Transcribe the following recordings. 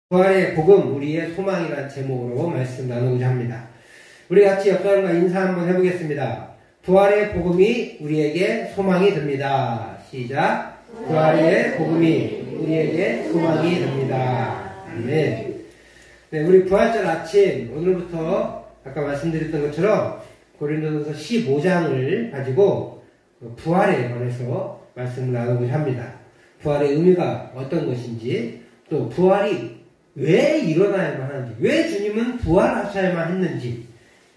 부활의 복음, 우리의 소망이라는 제목으로 말씀 나누고자 합니다. 우리 같이 옆 사람과 인사 한번 해보겠습니다. 부활의 복음이 우리에게 소망이 됩니다. 시작. 부활의 복음이 우리에게 소망이 됩니다. 아멘. 네, 우리 부활절 아침, 오늘부터 아까 말씀드렸던 것처럼 고린도전서 15장을 가지고 부활에 관해서 말씀을 나누고자 합니다. 부활의 의미가 어떤 것인지, 또 부활이 왜 일어나야만 하는지, 왜 주님은 부활하셔야만 했는지,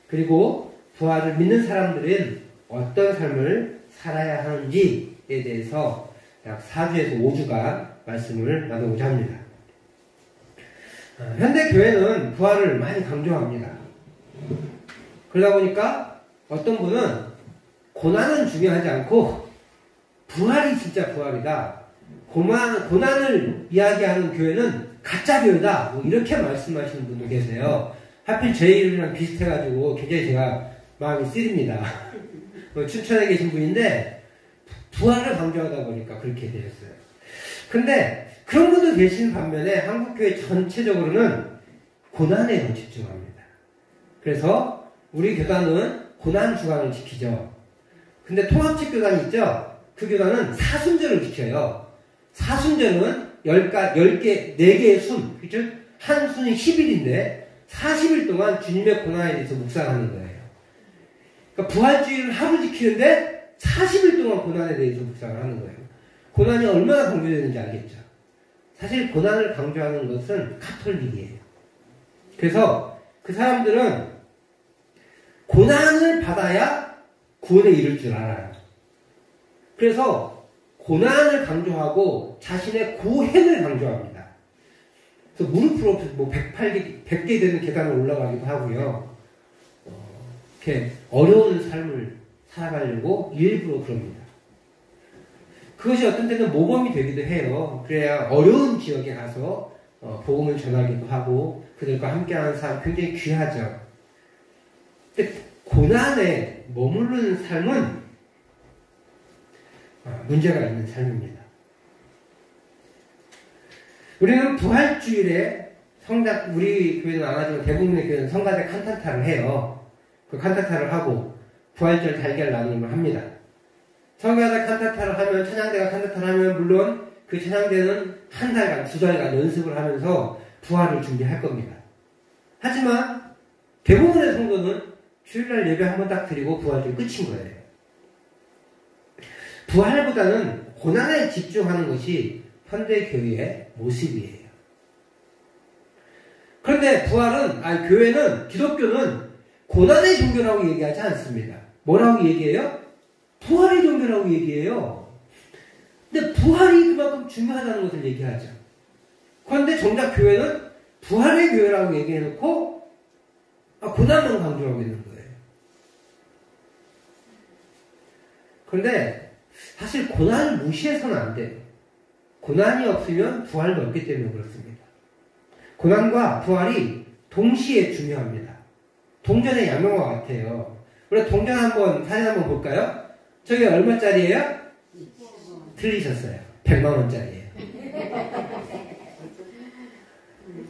그리고 부활을 믿는 사람들은 어떤 삶을 살아야 하는지에 대해서 약 4주에서 5주간 말씀을 나누고자 합니다. 현대 교회는 부활을 많이 강조합니다. 그러다 보니까 어떤 분은 고난은 중요하지 않고 부활이 진짜 부활이다. 고난을 이야기하는 교회는 가짜 교회다. 뭐 이렇게 말씀하시는 분도 계세요. 하필 제 이름이랑 비슷해가지고 굉장히 제가 마음이 쓰립니다. 춘천에 계신 분인데 부활을 강조하다 보니까 그렇게 되셨어요. 근데 그런 분도 계신 반면에 한국교회 전체적으로는 고난에 더 집중합니다. 그래서 우리 교단은 고난 주간을 지키죠. 근데 통합식 교단이 있죠? 그 교단은 사순절을 지켜요. 사순절은 10개, 4개의 순, 그죠? 한 순이 10일인데 40일 동안 주님의 고난에 대해서 묵상하는 거예요. 그러니까 부활주의를 하루 지키는데 40일 동안 고난에 대해서 묵상을 하는 거예요. 고난이 얼마나 강조되는지 알겠죠? 사실 고난을 강조하는 것은 카톨릭이에요. 그래서 그 사람들은 고난을 받아야 구원에 이를 줄 알아요. 그래서 고난을 강조하고 자신의 고행을 강조합니다. 그래서 무릎으로 뭐 100개 되는 계단을 올라가기도 하고요. 이렇게 어려운 삶을 살아가려고 일부러 그럽니다. 그것이 어떤 때는 모범이 되기도 해요. 그래야 어려운 지역에 가서 복음을 전하기도 하고 그들과 함께하는 삶 굉장히 귀하죠. 근데 고난에 머무르는 삶은 문제가 있는 삶입니다. 우리는 부활주일에 우리 교회는 안 하지만 대부분의 교회는 성가대 칸타타를 해요. 그 칸타타를 하고 부활절 달걀 나눔을 합니다. 성가대 칸타타를 하면, 찬양대가 칸타타를 하면 물론 그 찬양대는 한 달간, 2달간 연습을 하면서 부활을 준비할 겁니다. 하지만 대부분의 성도는 주일날 예배 한 번 딱 드리고 부활절 끝인 거예요. 부활보다는 고난에 집중하는 것이 현대교회의 모습이에요. 그런데 교회는, 기독교는 고난의 종교라고 얘기하지 않습니다. 뭐라고 얘기해요? 부활의 종교라고 얘기해요. 근데 부활이 그만큼 중요하다는 것을 얘기하죠. 그런데 정작 교회는 부활의 교회라고 얘기해놓고 고난만 강조하고 있는 거예요. 그런데 사실 고난을 무시해서는 안 돼요. 고난이 없으면 부활도 없기 때문에 그렇습니다. 고난과 부활이 동시에 중요합니다. 동전의 양면과 같아요. 우리 동전 사진 한번 볼까요? 저게 얼마짜리예요? 틀리셨어요. 100만원짜리예요.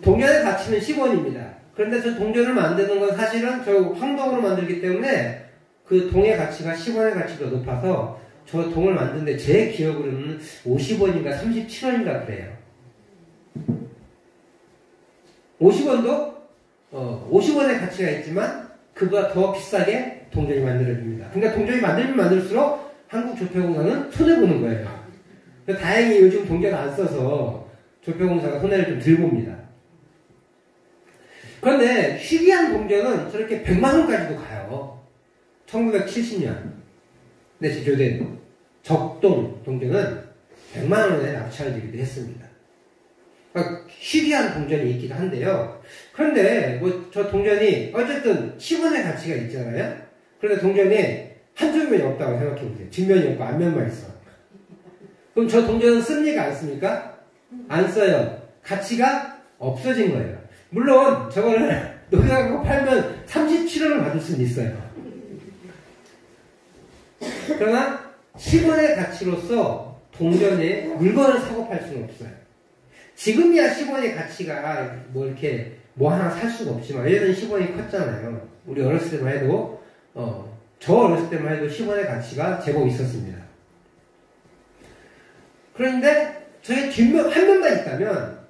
동전의 가치는 10원입니다. 그런데 저 동전을 만드는 건 사실은 저 황동으로 만들기 때문에 그 동의 가치가 10원의 가치가 높아서 저 동을 만드는데 제 기억으로는 50원인가 37원인가 그래요. 50원도 50원의 가치가 있지만 그보다 더 비싸게 동전이 만들어집니다. 그러니까 동전이 만들면 만들수록 한국조폐공사는 손해보는 거예요. 다행히 요즘 동전 안 써서 조폐공사가 손해를 좀 덜 봅니다. 그런데 희귀한 동전은 저렇게 100만원까지도 가요. 1970년에 제조된 적동 동전은 100만원에 낙찰되기도 했습니다. 그러니까 희귀한 동전이 있기도 한데요. 그런데 저 동전이 어쨌든 10원의 가치가 있잖아요. 그런데 동전에 한쪽면이 없다고 생각해보세요. 뒷면이 없고 앞면만 있어. 그럼 저 동전은 씁니까? 안 씁니까? 안 써요. 가치가 없어진 거예요. 물론 저거를 녹여갖고 팔면 37원을 받을 수는 있어요. 그러나 10원의 가치로서 동전에 물건을 사고 팔 수는 없어요. 지금이야 10원의 가치가 뭐 이렇게 뭐 하나 살 수가 없지만 예전에 10원이 컸잖아요. 우리 어렸을 때만 해도 저 어렸을 때만 해도 10원의 가치가 제법 있었습니다. 그런데 저희 뒷면 한 면만 있다면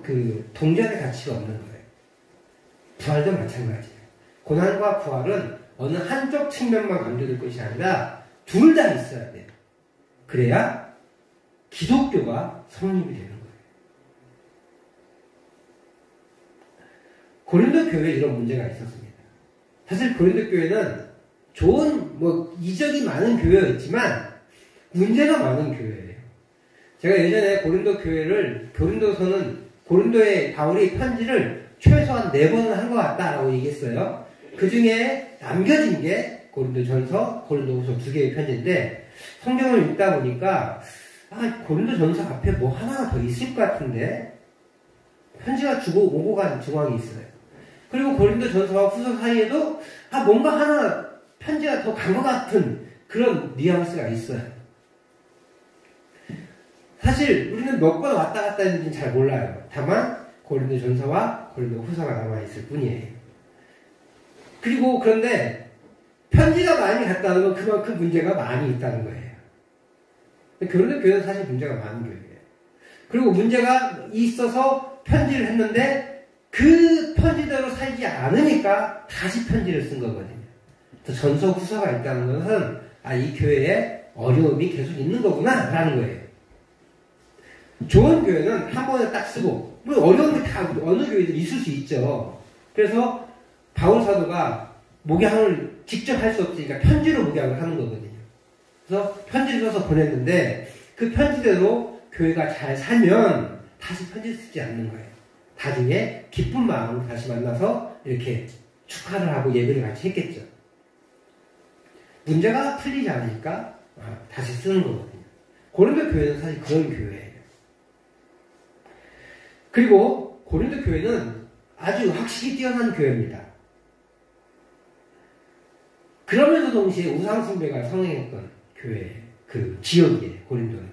그 동전의 가치가 없는 거예요. 부활도 마찬가지예요. 고난과 부활은 어느 한쪽 측면만 강조될 것이 아니라 둘 다 있어야 돼요. 그래야 기독교가 성립이 되는 거예요. 고린도 교회에 이런 문제가 있었습니다. 사실 고린도 교회는 좋은 이적이 많은 교회였지만 문제가 많은 교회예요. 제가 예전에 고린도에 바울이 편지를 최소한 4번은 한 것 같다라고 얘기했어요. 그 중에 남겨진 게 고린도전서, 고린도후서 2개의 편지인데 성경을 읽다 보니까 고린도전서 앞에 뭐 하나 더 있을 것 같은데 편지가 오고 간 정황이 있어요. 그리고 고린도전서와 후서 사이에도 뭔가 하나 편지가 더 간 것 같은 그런 뉘앙스가 있어요. 사실 우리는 몇 번 왔다 갔다 했는지는 잘 몰라요. 다만 고린도전서와 고린도후서가 남아있을 뿐이에요. 그런데 편지가 많이 갔다는 건 그만큼 문제가 많이 있다는 거예요. 고린도 교회는 사실 문제가 많은 교회예요. 그리고 문제가 있어서 편지를 했는데 그 편지대로 살지 않으니까 다시 편지를 쓴 거거든요. 전서 후서가 있다는 것은 이 교회에 어려움이 계속 있는 거구나 라는 거예요. 좋은 교회는 한 번에 딱 쓰고 어려움이 다 어느 교회든 있을 수 있죠. 그래서 바울 사도가 목양을 직접 할 수 없으니까 편지로 목양을 하는 거거든요. 그래서 편지를 써서 보냈는데 그 편지대로 교회가 잘 살면 다시 편지를 쓰지 않는 거예요. 나중에 기쁜 마음으로 다시 만나서 이렇게 축하를 하고 예배를 같이 했겠죠. 문제가 풀리지 않으니까 다시 쓰는 거거든요. 고린도 교회는 사실 그런 교회예요. 그리고 고린도 교회는 아주 학식이 뛰어난 교회입니다. 그러면서 동시에 우상숭배가 성행했던 교회, 그 지역이에요, 고린도는.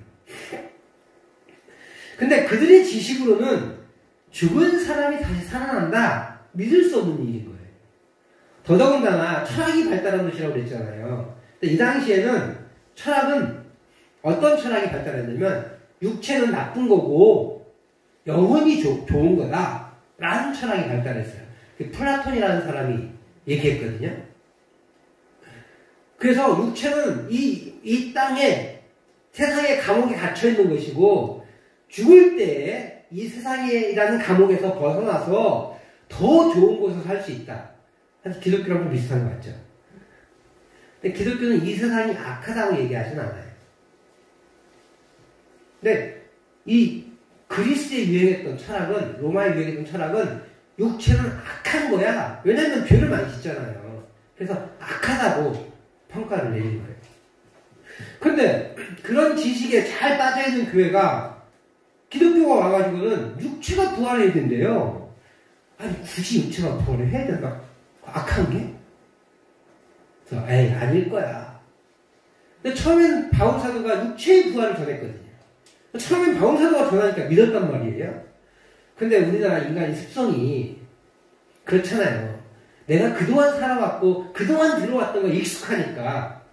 근데 그들의 지식으로는 죽은 사람이 다시 살아난다, 믿을 수 없는 일인 거예요. 더더군다나 철학이 발달한 도시라고 그랬잖아요. 근데 이 당시에는 철학은 어떤 철학이 발달했냐면 육체는 나쁜 거고 영혼이 좋은 거다 라는 철학이 발달했어요. 플라톤이라는 사람이 얘기했거든요. 그래서 육체는 이 땅에 세상의 감옥에 갇혀있는 것이고 죽을 때에 이 세상이라는 감옥에서 벗어나서 더 좋은 곳에서 살 수 있다. 사실 기독교랑 좀 비슷한 것 같죠. 근데 기독교는 이 세상이 악하다고 얘기하진 않아요. 근데 이 그리스에 유행했던 철학은, 로마에 유행했던 철학은 육체는 악한 거야. 왜냐면 죄를 많이 짓잖아요. 그래서 악하다고 평가를 내린 거예요. 그런데 그런 지식에 잘 빠져있는 교회가 기독교가 와가지고는 육체가 부활해야 된대요. 아니 굳이 육체가 부활을 해야 된다. 악한 게? 그래서 아닐 거야. 근데 처음엔 바울 사도가 육체의 부활을 전했거든요. 처음엔 바울 사도가 전하니까 믿었단 말이에요. 근데 우리나라 인간의 습성이 그렇잖아요. 내가 그동안 살아왔고 그동안 들어왔던 거 익숙하니까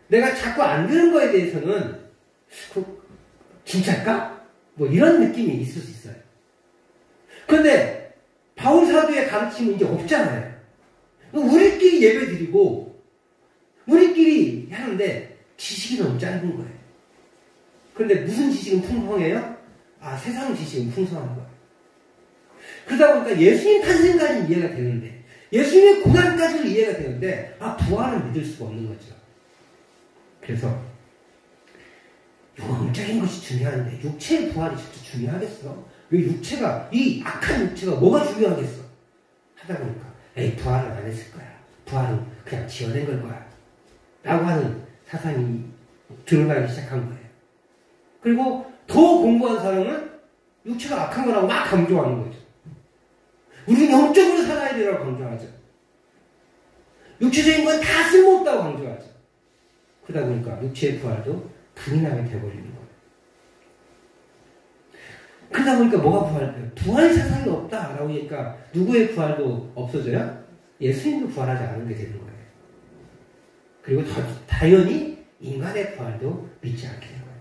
내가 자꾸 안 들은 거에 대해서는 진짜일까? 뭐 이런 느낌이 있을 수 있어요. 그런데 바울 사도의 가르침은 이제 없잖아요. 우리끼리 예배 드리고 우리끼리 하는데 지식이 너무 짧은 거예요. 그런데 무슨 지식은 풍성해요? 세상 지식은 풍성한 거예요. 그러다 보니까 예수님 탄생까지는 이해가 되는데 예수님의 고난까지는 이해가 되는데 부활은 믿을 수가 없는 거죠. 그래서 영적인 것이 중요한데 육체의 부활이 진짜 중요하겠어? 왜 이 악한 육체가 뭐가 중요하겠어? 하다 보니까 부활은 안 했을 거야. 부활은 그냥 지어낸 걸 거야. 라고 하는 사상이 드러나기 시작한 거예요. 그리고 더 공부한 사람은 육체가 악한 거라고 막 강조하는 거죠. 우리는 영적으로 살아야 되라고 강조하죠. 육체적인 건 다 쓸모없다고 강조하죠. 그러다 보니까 육체의 부활도 불이 나게 돼버리는 거예요. 그러다 보니까 뭐가 부활돼요? 부활 세상이 없다라고 하니까 누구의 부활도 없어져요? 예수님도 부활하지 않은 게 되는 거예요. 그리고 당연히 인간의 부활도 믿지 않게 되는 거예요.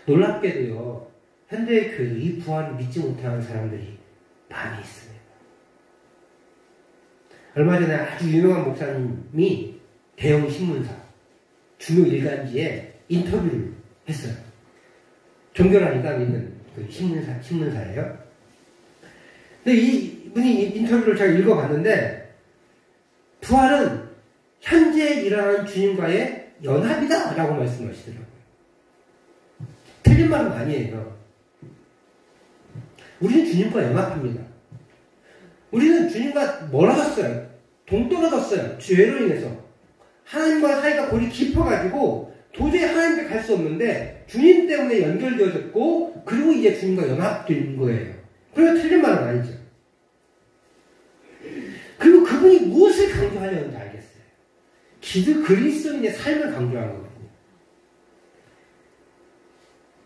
놀랍게도요, 현대의 교회도 이 부활을 믿지 못하는 사람들이 많이 있습니다. 얼마 전에 아주 유명한 목사님이 대형 신문사, 주요 일간지에 인터뷰를 했어요. 종교라니까 믿는 그 신문사예요. 근데 이분이 인터뷰를 제가 읽어봤는데, 부활은 현재 일어나는 주님과의 연합이다 라고 말씀하시더라고요. 틀린 말은 아니에요. 우리는 주님과 연합합니다. 우리는 주님과 멀어졌어요. 동떨어졌어요. 죄로 인해서. 하나님과 사이가 골이 깊어가지고 도저히 하나님께 갈 수 없는데 주님 때문에 연결되어졌고, 그리고 이제 주님과 연합된 거예요. 그러니까 틀린 말은 아니죠. 그리고 그분이 무엇을 강조하려는지 알겠어요. 그리스도인의 삶을 강조하는 거거든요.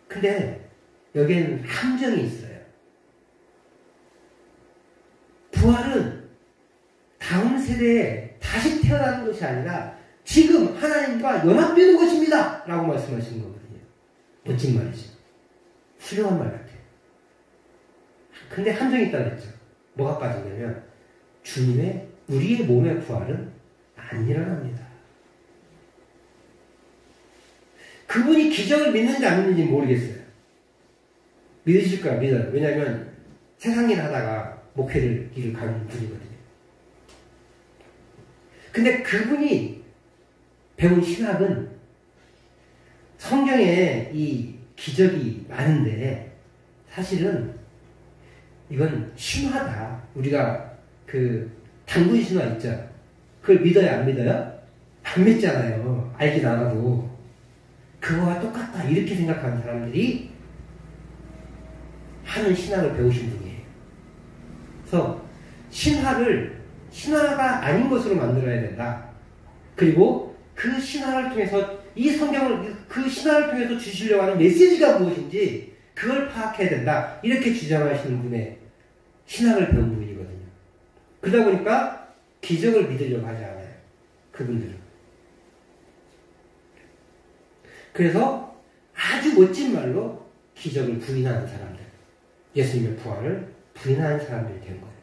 근데 여기에는 함정이 있어요. 부활은 다음 세대에 다시 태어나는 것이 아니라 지금 하나님과 연합되는 것입니다 라고 말씀하시는 거거든요. 멋진 말이죠. 훌륭한 말 같아요. 근데 함정이 있다고 했죠. 뭐가 빠지냐면 우리의 몸의 부활은 안 일어납니다. 그분이 기적을 믿는지 안 믿는지 모르겠어요. 믿으실 거야, 믿어요. 왜냐하면 세상 일 하다가 목회를 길을 가는 분이거든요. 근데 그분이 배운 신학은 성경에 이 기적이 많은데 사실은 이건 신화다. 우리가 그 당군 신화 있죠. 그걸 믿어요, 안 믿어요? 안 믿잖아요. 알긴 알아도. 그거와 똑같다. 이렇게 생각하는 사람들이 하는 신학을 배우신 분이에요. 그래서 신화가 아닌 것으로 만들어야 된다. 그리고 그 신화를 통해서 그 신화를 통해서 주시려고 하는 메시지가 무엇인지 그걸 파악해야 된다. 이렇게 주장하시는 분의 신학을 배운 분이거든요. 그러다 보니까 기적을 믿으려고 하지 않아요. 그분들은. 그래서 아주 멋진 말로 기적을 부인하는 사람들, 예수님의 부활을 부인하는 사람들이 된 거예요.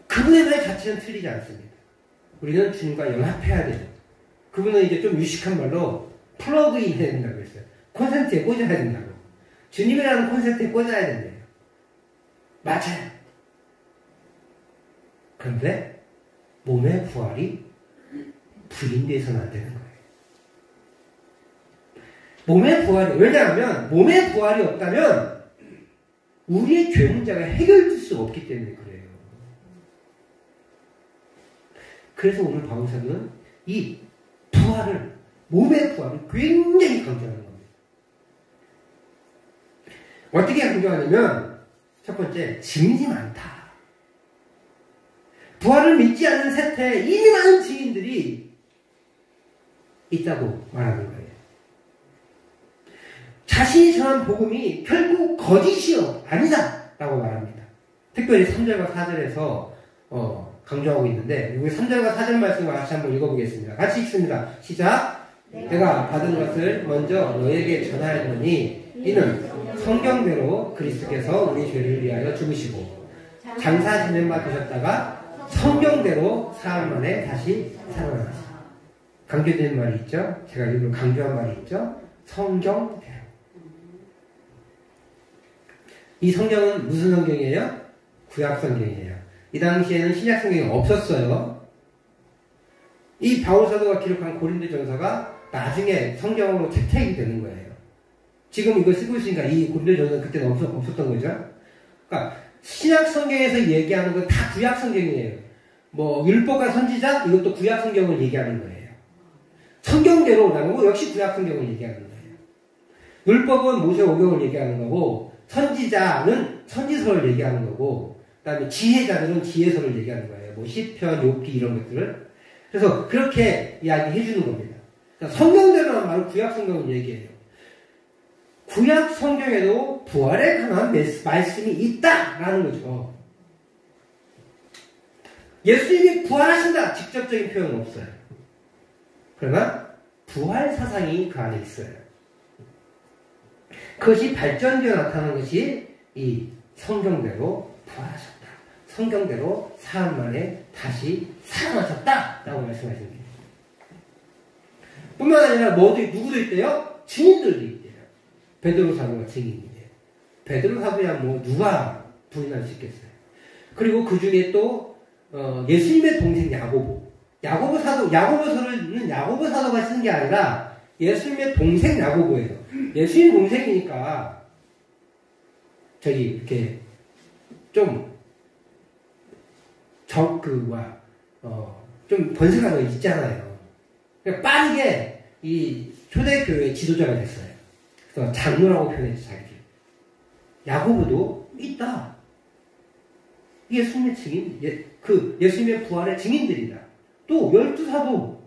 그분의 말 자체는 틀리지 않습니다. 우리는 주님과 연합해야 돼요. 그분은 이제 좀 유식한 말로 플러그인 해야 된다고 했어요. 콘센트에 꽂아야 된다고. 주님이라는 콘센트에 꽂아야 된대요. 맞아요. 그런데 몸의 부활이 부인돼서는 안 되는 거예요. 왜냐하면 몸의 부활이 없다면 우리의 죄 문제가 해결될 수 없기 때문에 그래요. 그래서 오늘 바울사도는 이 몸의 부활을 굉장히 강조하는 겁니다. 어떻게 강조하냐면 첫 번째, 증인이 많다. 부활을 믿지 않는 세태에 이미 많은 증인들이 있다고 말하는 거예요. 자신이 전한 복음이 결국 거짓이요 아니다 라고 말합니다. 특별히 3절과 4절에서 강조하고 있는데, 여기 3절과 4절 말씀을 같이 한번 읽어보겠습니다. 같이 읽습니다. 시작. 내가 받은 것을 먼저 너에게 전하였더니 이는 성경대로 그리스도께서 우리 죄를 위하여 죽으시고 장사 지낸 바 되셨다가 성경대로 사흘 만에 다시 살아나시고. 강조된 말이 있죠. 제가 일부러 강조한 말이 있죠. 성경대로. 이 성경은 무슨 성경이에요? 구약 성경이에요. 이 당시에는 신약 성경이 없었어요. 이 바울사도가 기록한 고린도전서가 나중에 성경으로 채택이 되는 거예요. 지금 이걸 쓰고 있으니까 이 고린도전서는 그때는 없었던 거죠. 그러니까 신약 성경에서 얘기하는 건 다 구약 성경이에요. 뭐 율법과 선지자, 이것도 구약 성경을 얘기하는 거예요. 성경대로 나오고 역시 구약 성경을 얘기하는 거예요. 율법은 모세오경을 얘기하는 거고, 선지자는 선지서를 얘기하는 거고, 그 다음에 지혜자들은 지혜서를 얘기하는 거예요. 뭐 시편, 욥기 이런 것들을. 그래서 그렇게 이야기해 주는 겁니다. 그러니까 성경대로는 바로 구약 성경을 얘기해요. 구약 성경에도 부활에 관한 말씀이 있다라는 거죠. 예수님이 부활하신다 직접적인 표현은 없어요. 그러나 부활 사상이 그 안에 있어요. 그것이 발전되어 나타나는 것이 이 성경대로 부활하셨다. 성경대로 사흘 만에 다시 살아나셨다라고 말씀하시는 거예요. 뿐만 아니라 누구도 있대요? 증인들도 있대요. 베드로 사도가 증인이에요. 베드로 사도야 뭐 누가 부인할 수 있겠어요. 그리고 그 중에 또 예수님의 동생 야고보 사도는 야고보 사도가 쓴 게 아니라 예수님의 동생 야고보예요. 예수님 동생이니까 이렇게 좀 좀 번세가 더 있잖아요. 그러니까 빠르게 이 초대교회 지도자가 됐어요. 그래서 장로라고 표현했죠, 자기들. 야고보도 있다. 예수님의 증인, 예수님의 부활의 증인들이다. 또 12사도,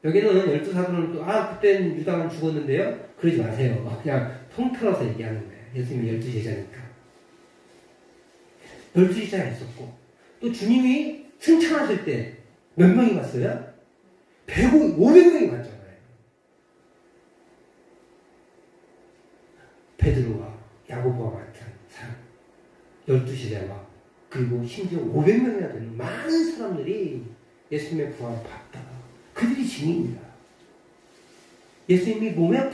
여기는 12사도는 또 그때는 유다는 죽었는데요. 그러지 마세요. 그냥 통틀어서 얘기하는 거예요. 예수님이 12제자니까. 12제자가 있었고, 또 주님이 승천하실 때 몇 명이 갔어요? 500명이 갔잖아요. 베드로와 야고보와 같은 사람, 12제자와 그리고 심지어 500명이나 되는 많은 사람들이 예수님의 부활을 봤다. 그들이 증인입니다. 예수님이 몸이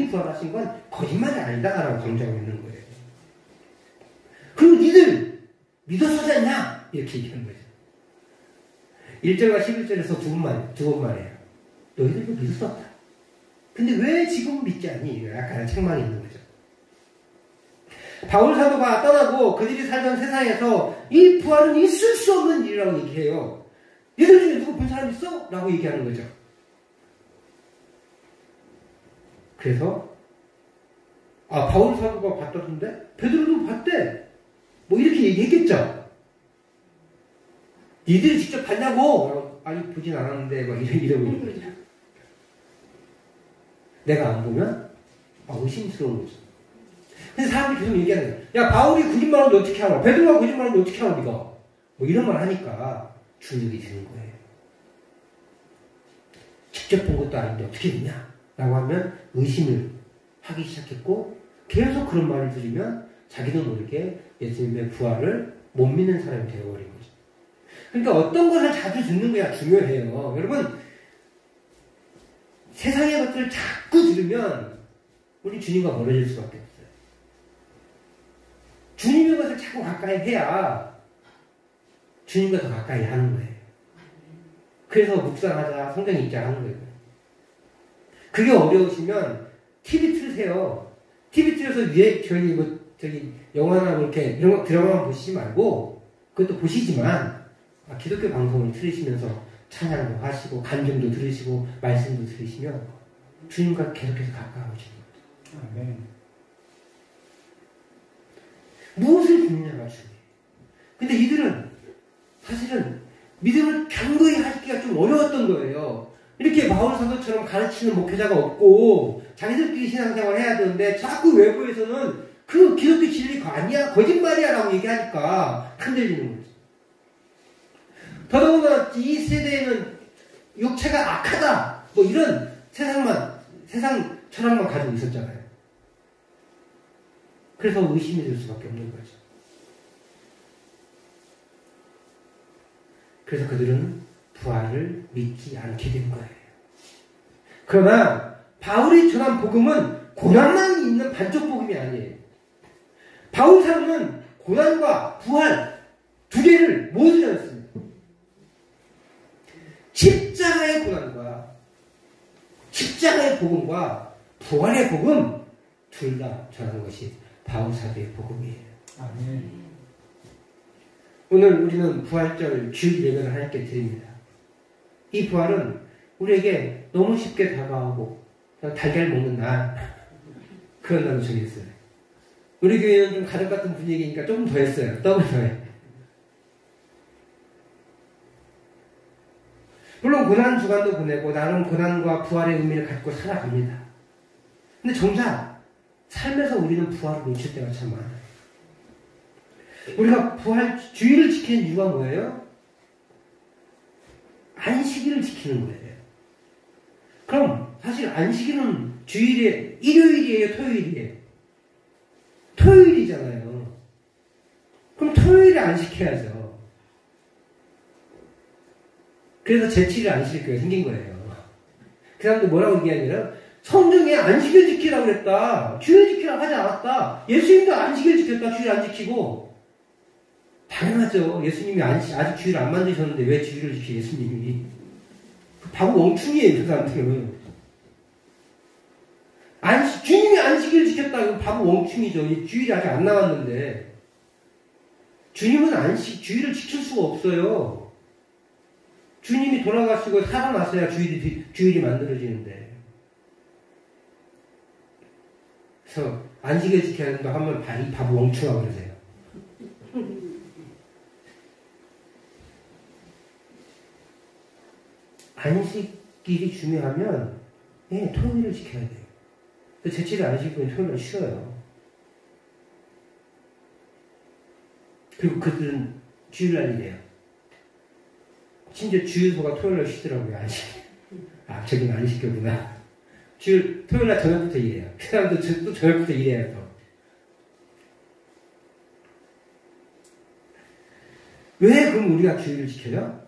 부활하신 건 거짓말이 아니다라고 강조하고 있는 거예요. 그리고 니들 믿었었지 않냐? 이렇게 얘기하는 거죠. 1절과 11절에서 두 번 말해요. 너희들도 믿었었다. 근데 왜 지금 믿지 않니? 약간 책망이 있는 거죠. 바울 사도가 떠나고 그들이 살던 세상에서 이 부활은 있을 수 없는 일이라고 얘기해요. 얘들 중에 누구 본 사람 있어? 라고 얘기하는 거죠. 그래서 바울 사도가 봤다던데 베드로도 봤대. 뭐 이렇게 얘기했겠죠. 니들이 직접 봤냐고? 아니 보진 않았는데 막 이러고 있는 거죠. 내가 안 보면 의심스러운 거죠. 근데 사람들이 계속 얘기하는 거예요. 야, 바울이 거짓말하는데 어떻게 알아? 베드로가 거짓말하는데 어떻게 알아, 네가? 뭐 이런 말 하니까 주눅이 드는 거예요. 직접 본 것도 아닌데 어떻게 믿냐? 라고 하면 의심을 하기 시작했고, 계속 그런 말을 들으면 자기도 모르게 예수님의 부활을 못 믿는 사람이 되어버린 거죠. 그러니까 어떤 것을 자주 듣는 거야 중요해요. 여러분, 세상의 것들을 자꾸 들으면 우리 주님과 멀어질 수밖에 없어요. 주님의 것을 자꾸 가까이 해야 주님과 더 가까이 하는 거예요. 그래서 묵상하자, 성경 읽자 하는 거예요. 그게 어려우시면 TV 틀으세요. TV 틀어서 위에 영화나 이렇게 이런 거 드라마만 보시지 말고 그것도 보시지만 기독교 방송을 틀으시면서 찬양도 하시고 간증도 들으시고 말씀도 들으시면 주님과 계속해서 가까워지는 거죠. 아멘. 무엇을 듣느냐가 중요해요. 근데 이들은 사실은 믿음을 견고히 하기가 좀 어려웠던 거예요. 이렇게 바울 사도처럼 가르치는 목회자가 없고 자기들끼리 신앙생활을 해야 되는데 자꾸 외부에서는 그 기독교 진리가 아니야, 거짓말이야 라고 얘기하니까 흔들리는 거죠. 더더군다나 이 세대에는 육체가 악하다 뭐 이런 세상 철학만 가지고 있었잖아요. 그래서 의심이 들 수밖에 없는 거죠. 그래서 그들은 부활을 믿지 않게 된 거예요. 그러나 바울이 전한 복음은 고난만 있는 반쪽 복음이 아니에요. 바울 사도는 고난과 부활 두 개를 모두 전했습니다. 십자가의 고난과 십자가의 복음과 부활의 복음 둘 다 전한 것이 바울 사도의 복음이에요. 아멘. 오늘 우리는 부활절 주일 예배를 하나님께 드립니다. 이 부활은 우리에게 너무 쉽게 다가오고 달걀 먹는 날 그런 날로 정했어요. 우리 교회는 좀 가족 같은 분위기니까 조금 더 했어요. 더블 더 해. 물론 고난 주간도 보내고 나름 고난과 부활의 의미를 갖고 살아갑니다. 근데 정작 삶에서 우리는 부활을 놓칠 때가 참 많아요. 우리가 부활, 주일을 지키는 이유가 뭐예요? 안식일을 지키는 거예요. 그럼 사실 안식일은 주일에, 일요일이에요, 토요일이에요? 토요일이잖아요. 그럼 토요일에 안식해야죠. 그래서 제7일 안식일교회가 생긴 거예요. 그 사람들 뭐라고 얘기하냐면 성경에 안식일 지키라고 그랬다. 주일 지키라고 하지 않았다. 예수님도 안식일 지켰다. 주일 안 지키고. 당연하죠. 예수님이 아직 주일을 안 만드셨는데 왜 주일을 지켜 예수님이. 바보 멍충이에요. 그 사람들은. 주님이 안식일 지켰다. 이거 바보 멍충이죠. 주일이 아직 안 나왔는데. 주님은 주일을 지킬 수가 없어요. 주님이 돌아가시고 살아났어야 주일이 만들어지는데. 그래서 안식일 지켜야 된다 하면 이 바보 멍충하고 그러세요. 안식일이 중요하면 토요일을 지켜야 돼요. 제7일 안식일은 토요일은 쉬어요. 그리고 그들은 주일날이래요. 심지어 주유소가 토요일날 쉬더라고요. 안식. 저긴 안식교구나. 토요일날 저녁부터 일해요. 그 사람도 또 저녁부터 일해요. 또. 왜 그럼 우리가 주일을 지켜요?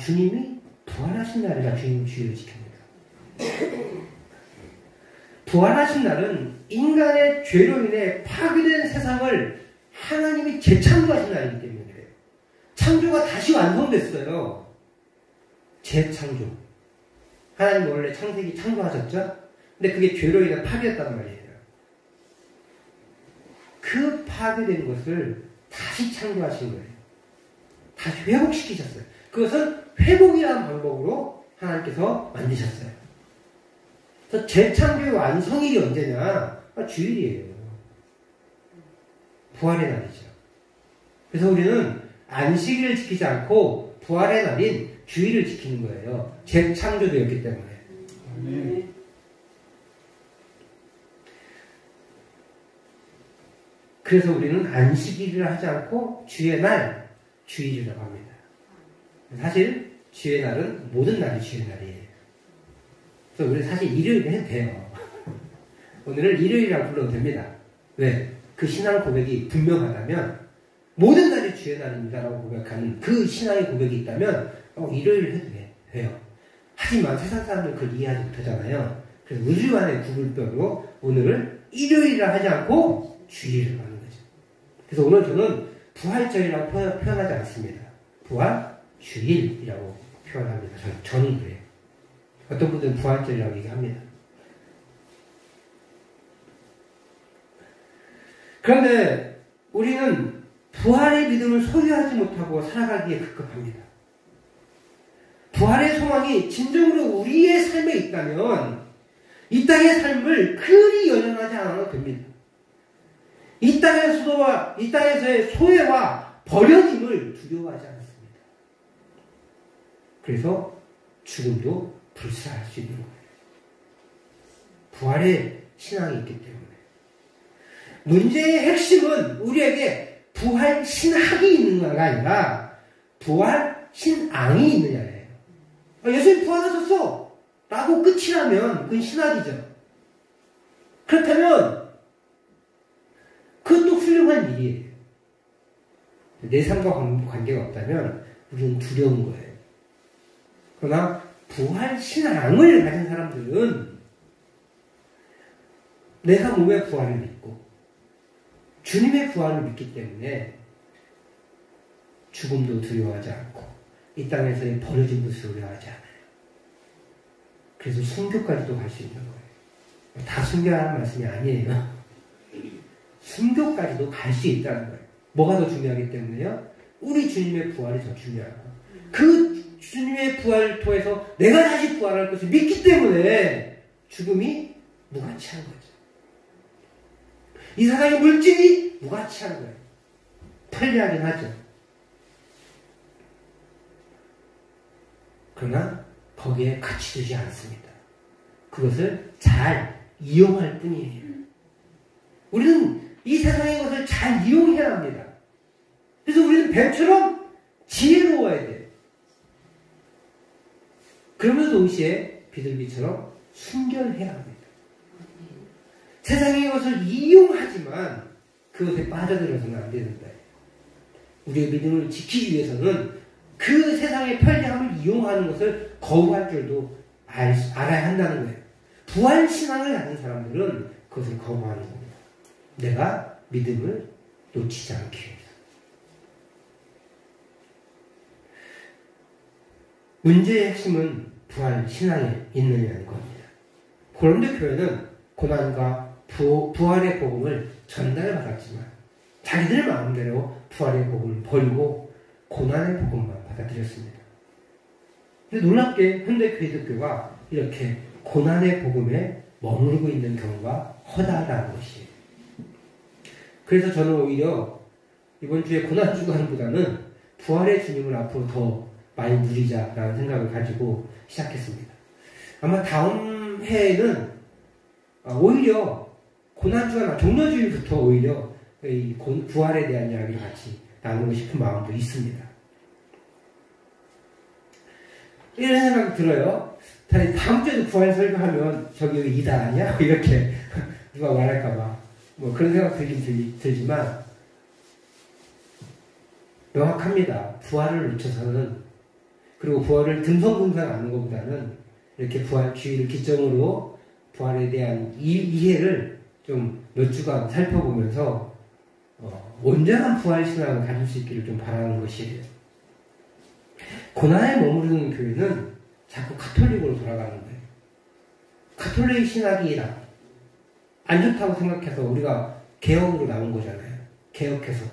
주님이 부활하신 날이라 주님이 주일을 지킵니다. 부활하신 날은 인간의 죄로 인해 파괴된 세상을 하나님이 재창조하신 날이기 때문에 그래요. 창조가 다시 완성됐어요. 재창조. 하나님 원래 창세기 창조하셨죠? 근데 그게 죄로 인해 파괴했단 말이에요. 그 파괴된 것을 다시 창조하신 거예요. 다시 회복시키셨어요. 그것은 회복이라는 방법으로 하나님께서 만드셨어요. 그래서 재창조의 완성일이 언제냐? 주일이에요. 부활의 날이죠. 그래서 우리는 안식일을 지키지 않고 부활의 날인 주일을 지키는 거예요. 재창조되었기 때문에. 네. 그래서 우리는 안식일을 하지 않고 주의 날, 주일이라고 합니다. 사실 주의 날은 모든 날이 주의 날이에요. 그래서 우리 사실 일요일에 해도 돼요. 오늘은 일요일이라고 불러도 됩니다. 왜? 그 신앙 고백이 분명하다면 모든 날이 주의 날입니다라고 고백하는 그 신앙의 고백이 있다면 일요일을 해도 돼요. 하지만 세상 사람들은 그걸 이해하지 못하잖아요. 그래서 우주간의 구분법으로 오늘을 일요일이라 하지 않고 주일을 하는 거죠. 그래서 오늘 저는 부활절이라고 표현하지 않습니다. 부활 주일이라고 표현합니다. 저는 그래요. 어떤 분들은 부활절이라고 얘기합니다. 그런데 우리는 부활의 믿음을 소유하지 못하고 살아가기에 급급합니다. 부활의 소망이 진정으로 우리의 삶에 있다면 이 땅의 삶을 그리 연연하지 않아도 됩니다. 이 땅에서의 소외와 버려짐을 두려워하지 않습니다. 그래서 죽음도 불사할 수 있는 거예요. 부활의 신앙이 있기 때문에. 문제의 핵심은 우리에게 부활 신학이 있는가가 아니라 부활 신앙이 있느냐예요. 예수님 부활하셨어! 라고 끝이라면 그건 신학이죠. 그렇다면 그것도 훌륭한 일이에요. 내 삶과 관계가 없다면 우리는 두려운 거예요. 그러나 부활 신앙을 가진 사람들은 내가 몸의 부활을 믿고 주님의 부활을 믿기 때문에 죽음도 두려워하지 않고 이 땅에서의 버려짐도 두려워하지 않아요. 그래서 순교까지도 갈 수 있는 거예요. 다 순교하라는 말씀이 아니에요. 순교까지도 갈 수 있다는 거예요. 뭐가 더 중요하기 때문에요? 우리 주님의 부활이 더 중요하고 그 주님의 부활을 통해서 내가 다시 부활할 것을 믿기 때문에 죽음이 무가치한 거죠. 이 세상의 물질이 무가치한 거예요. 편리하긴 하죠. 그러나 거기에 가치 두지 않습니다. 그것을 잘 이용할 뿐이에요. 우리는 이 세상의 것을 잘 이용해야 합니다. 그래서 우리는 뱀처럼 지혜로워야 돼요. 그러면서 동시에 비둘기처럼 순결해야 합니다. 세상의 것을 이용하지만 그것에 빠져들어서는 안 되는 거예요. 우리의 믿음을 지키기 위해서는 그 세상의 편리함을 이용하는 것을 거부할 줄도 알아야 한다는 거예요. 부활신앙을 가진 사람들은 그것을 거부하는 겁니다. 내가 믿음을 놓치지 않기 위해서. 문제의 핵심은 부활신앙에 있느냐는 겁니다. 고린도 교회는 고난과 부활의 복음을 전달받았지만 자기들 마음대로 부활의 복음을 버리고 고난의 복음만 받아들였습니다. 근데 놀랍게 현대 기독교가 이렇게 고난의 복음에 머무르고 있는 경우가 허다하다는 것이에요. 그래서 저는 오히려 이번 주에 고난 주간보다는 부활의 주님을 앞으로 더 많이 누리자라는 생각을 가지고 시작했습니다. 아마 다음 해에는 오히려 고난주간 종려주일부터 오히려 이 부활에 대한 이야기를 같이 나누고 싶은 마음도 있습니다. 이런 생각이 들어요. 다음 주에도 부활 설교하면 저기 이다 아니야? 이렇게 누가 말할까봐 뭐 그런 생각 들지만 명확합니다. 부활을 놓쳐서는, 그리고 부활을 듬성듬성 아는 것보다는 이렇게 부활 주의를 기점으로 부활에 대한 이해를 좀 몇 주간 살펴보면서 온전한 부활 신앙을 가질 수 있기를 좀 바라는 것이에요. 고난에 머무르는 교회는 자꾸 가톨릭으로 돌아가는 거예요. 가톨릭 신학이 안 좋다고 생각해서 우리가 개혁으로 나온 거잖아요. 개혁해서.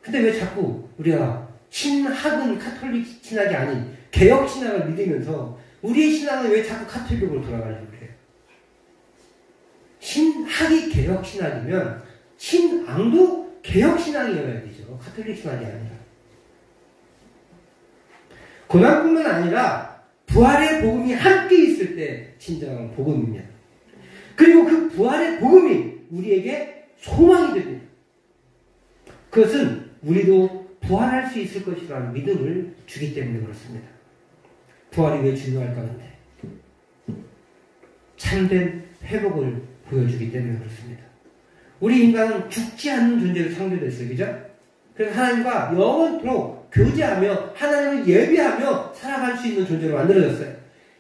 근데 왜 자꾸 우리가 신학은 가톨릭 신학이 아닌 개혁 신학을 믿으면서 우리의 신앙은 왜 자꾸 가톨릭으로 돌아가려고 그래요? 신학이 개혁 신학이면 신앙도 개혁 신앙이어야 되죠. 가톨릭 신학이 아니라. 고난뿐만 아니라 부활의 복음이 함께 있을 때 진정한 복음입니다. 그리고 그 부활의 복음이 우리에게 소망이 됩니다. 그것은 우리도 부활할 수 있을 것이라는 믿음을 주기 때문에 그렇습니다. 부활이 왜 중요할까 근데? 참된 회복을 보여주기 때문에 그렇습니다. 우리 인간은 죽지 않는 존재로 창조됐어요. 그죠? 그래서 하나님과 영원토록 교제하며 하나님을 예배하며 살아갈 수 있는 존재로 만들어졌어요.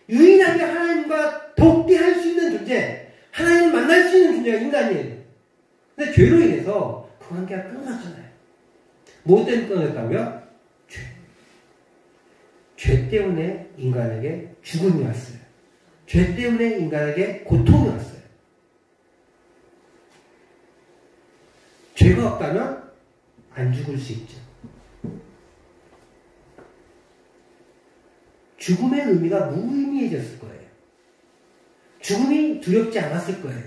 유일하게 하나님과 독대할 수 있는 존재, 하나님을 만날 수 있는 존재가 인간이에요. 근데 죄로 인해서 그 관계가 끊어졌잖아요. 무엇 때문에 끊어졌다고요? 죄. 죄 때문에 인간에게 죽음이 왔어요. 죄 때문에 인간에게 고통이 왔어요. 죄가 없다면 안 죽을 수 있죠. 죽음의 의미가 무의미해졌을 거예요. 죽음이 두렵지 않았을 거예요.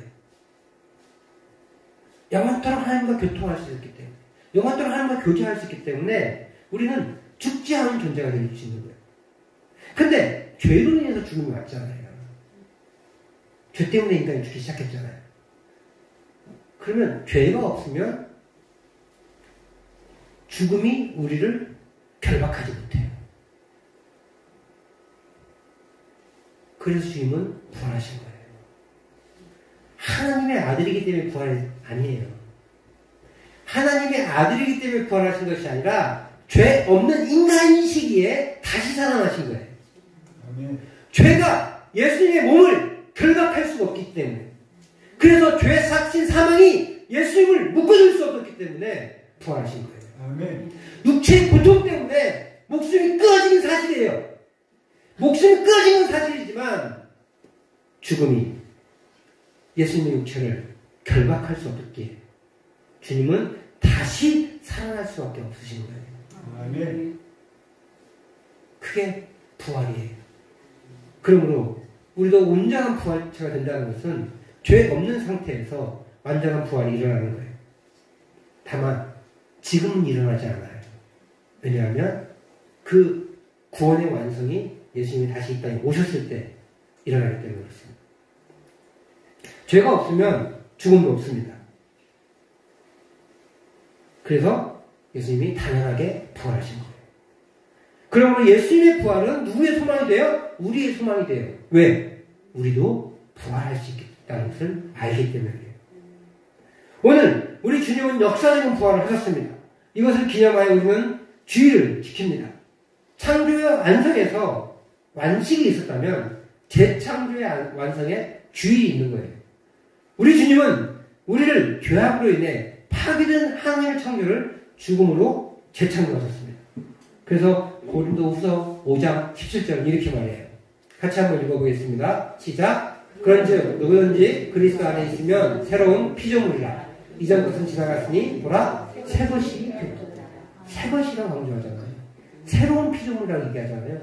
영원토록 하나님과 교통할 수 있기 때문에, 영원토록 하나님과 교제할 수 있기 때문에 우리는 죽지 않은 존재가 될 수 있는 거예요. 근데 죄로 인해서 죽음이 왔잖아요. 죄 때문에 인간이 죽기 시작했잖아요. 그러면 죄가 없으면 죽음이 우리를 결박하지 못해요. 그래서 주님은 부활하신 거예요. 하나님의 아들이기 때문에 부활이 아니에요. 하나님의 아들이기 때문에 부활하신 것이 아니라 죄 없는 인간인 시기에 다시 살아나신 거예요. 아멘. 죄가 예수님의 몸을 결박할 수가 없기 때문에, 그래서 죄 삭신 사망이 예수님을 묶어줄 수 없었기 때문에 부활하신 거예요. 아멘. 육체의 고통 때문에 목숨이 끊어지는 사실이에요. 목숨이 끊어지는 사실이지만 죽음이 예수님의 육체를 결박할 수 없었기에 주님은 다시 살아날 수밖에 없으신 거예요. 아멘. 그게 부활이에요. 그러므로 우리도 온전한 부활체가 된다는 것은 죄 없는 상태에서 완전한 부활이 일어나는 거예요. 다만 지금은 일어나지 않아요. 왜냐하면 그 구원의 완성이 예수님이 다시 이 땅에 오셨을 때 일어나기 때문에 그렇습니다. 죄가 없으면 죽음도 없습니다. 그래서 예수님이 당연하게 부활하신 거예요. 그러므로 예수님의 부활은 누구의 소망이 돼요? 우리의 소망이 돼요. 왜? 우리도 부활할 수 있다는 것을 알기 때문이에요. 오늘 우리 주님은 역사적인 부활을 하셨습니다. 이것을 기념하여 우리는 주일을 지킵니다. 창조의 완성에서 완식이 있었다면 재창조의 완성에 주일이 있는 거예요. 우리 주님은 우리를 죄악으로 인해 파괴된 하나님의 창조를 죽음으로 재창조하셨습니다. 그래서 고린도후서 5장 17절 이렇게 말해요. 같이 한번 읽어보겠습니다. 시작. 그런즉 누구든지 그리스도 안에 있으면 새로운 피조물이라. 이전 것은 지나갔으니 보라 새 것이 되었다. 새 것이라고 강조하잖아요. 새로운 피조물이라고 얘기하잖아요.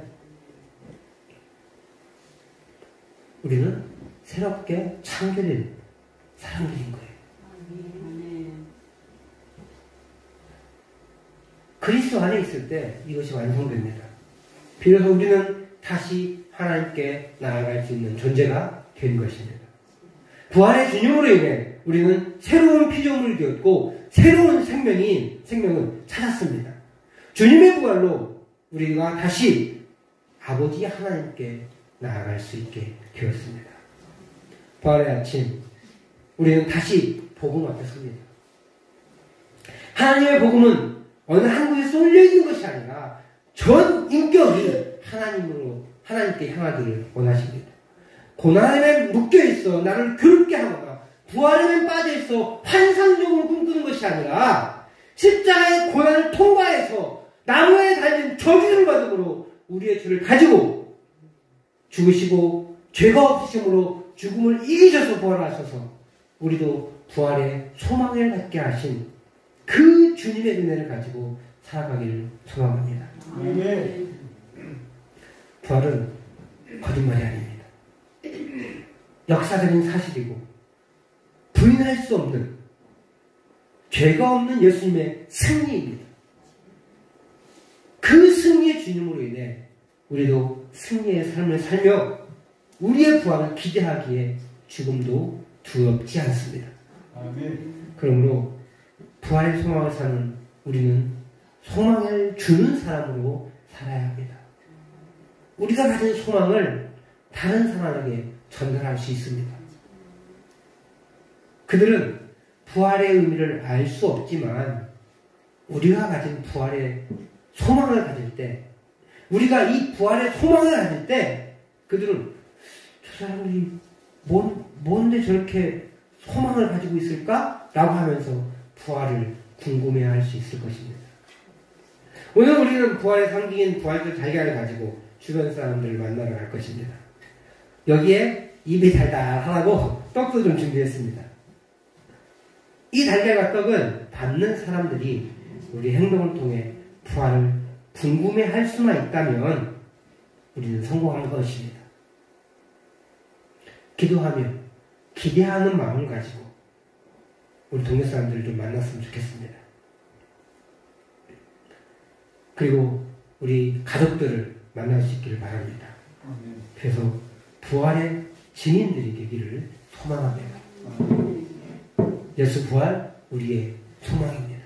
우리는 새롭게 창조된 사람들인 거예요. 그리스도 안에 있을 때 이것이 완성됩니다. 비로소 우리는 다시 하나님께 나아갈 수 있는 존재가 된 것입니다. 부활의 주님으로 인해 우리는 새로운 피조물이 되었고 새로운 생명은 찾았습니다. 주님의 부활로 우리가 다시 아버지 하나님께 나아갈 수 있게 되었습니다. 부활의 아침 우리는 다시 복음 앞에 섭니다. 하나님의 복음은 어느 한 곳에 쏠려 있는 것이 아니라 전 인격이 하나님께 향하기를 원하십니다. 고난에 묶여있어 나를 괴롭게 하거나 부활에 빠져있어 환상적으로 꿈꾸는 것이 아니라 십자가의 고난을 통과해서 나무에 달린 저주를 받음으로 우리의 죄를 가지고 죽으시고 죄가 없으심으로 죽음을 이기셔서 부활하셔서 우리도 부활의 소망을 갖게 하신 그 주님의 은혜를 가지고 살아가기를 소망합니다. 부활은 거짓말이 아닙니다. 역사적인 사실이고 부인할 수 없는 죄가 없는 예수님의 승리입니다. 그 승리의 주님으로 인해 우리도 승리의 삶을 살며 우리의 부활을 기대하기에 죽음도 두렵지 않습니다. 그러므로 부활의 소망을 사는 우리는 소망을 주는 사람으로 살아야 합니다. 우리가 가진 소망을 다른 사람에게 전달할 수 있습니다. 그들은 부활의 의미를 알 수 없지만 우리가 가진 부활의 소망을 가질 때, 우리가 이 부활의 소망을 가질 때 그들은 저 사람들이 뭔데 저렇게 소망을 가지고 있을까? 라고 하면서 부활을 궁금해할 수 있을 것입니다. 오늘 우리는 부활의 상징인 부활절 달걀을 가지고 주변 사람들을 만나러 갈 것입니다. 여기에 입이 달달하고 떡도 좀 준비했습니다. 이 달걀과 떡은 받는 사람들이 우리 행동을 통해 부활을 궁금해할 수만 있다면 우리는 성공한 것입니다. 기도하며 기대하는 마음을 가지고 우리 동네 사람들을 좀 만났으면 좋겠습니다. 그리고 우리 가족들을 만날 수 있기를 바랍니다. 그래서 부활의 증인들이 되기를 소망합니다. 예수 부활 우리의 소망입니다.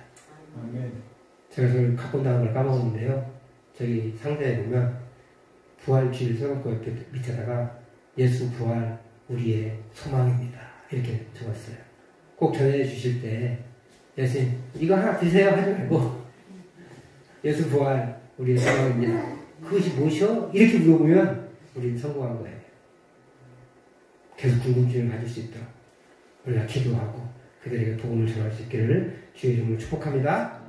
제가 저를 갖고 온다는 걸 까먹었는데요. 저기 상자에 보면 부활 주일 세워놓고 옆에 밑에다가 예수 부활 우리의 소망입니다. 이렇게 적었어요. 꼭 전해주실 때 예수님 이거 하나 드세요 하지 말고 예수 부활 우리의 소망입니다. 그것이 무엇이요? 이렇게 물어보면 우리는 성공한 거예요. 계속 궁금증을 가질 수 있도록 우리가 기도하고 그들에게 복음을 전할 수 있기를 주의 이름으로 축복합니다.